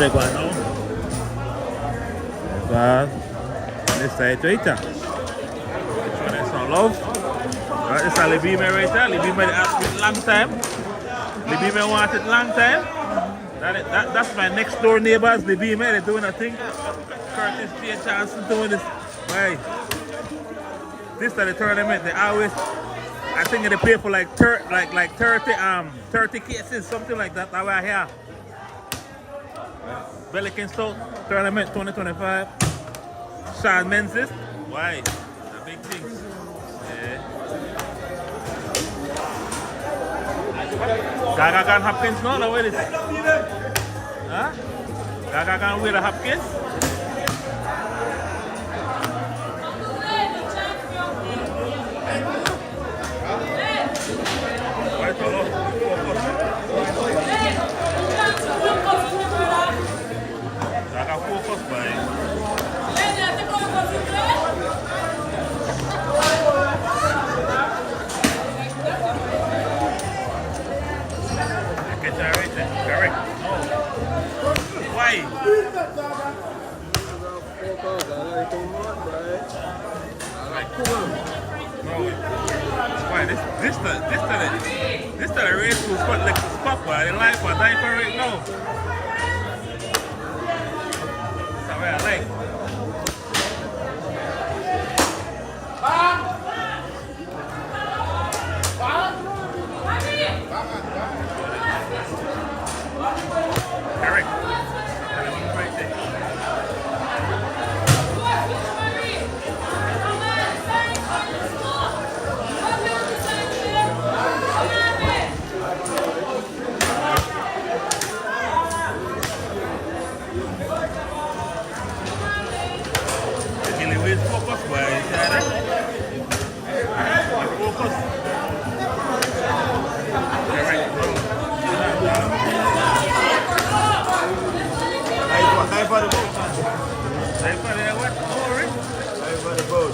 they going now? But this side right there. Which one is some love? Right, this is Libime right there. Libime asked me long time. Libime wanted long time. That's my next door neighbors. Libime, they're doing a thing. Curtis J. Johnson doing this. Right. This is the tournament. They always, I think they pay for like 30 cases, something like that. That way I hear. Pelican South Tournament 2025. Sean Menzies. Why? The big things. Yeah. Gaga Gan Hopkins now, no, where is it? Huh? Gaga Gan with the Hopkins? Gaga focus, boy. Correct. Why? No. Why? This the race who's got like the spot, boy. They like for DYFA right now. That's what I like. Correct. Right there. Focus, boy. Focus. Correct. DYFA the boat. DYFA the what? Oh, right? DYFA the boat.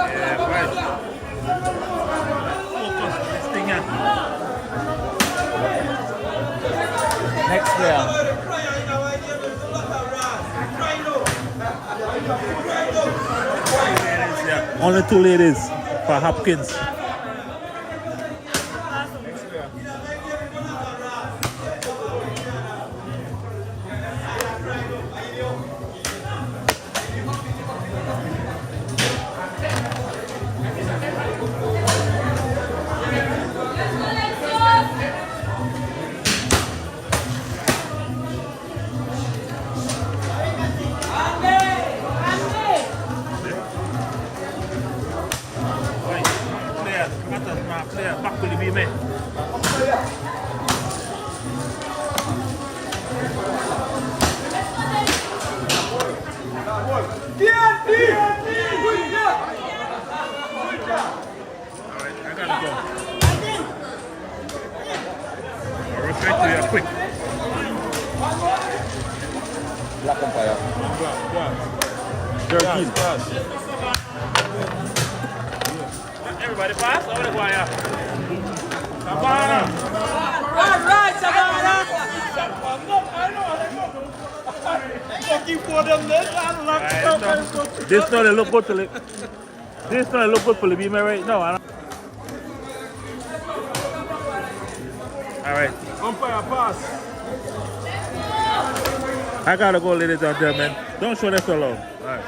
Yeah, right. Focus this thing out. Next player. Only 2 ladies for Hopkins. Player, back to the B man. Alright, I gotta go. I'll rotate to you quick. Black umpire. Everybody pass? Over the wire. Savannah. Right, Savannah. This not look good to the. This not look good for the beamer right now. Alright. Umpire pass. I gotta go, ladies and gentlemen. Don't show that so long. Alright.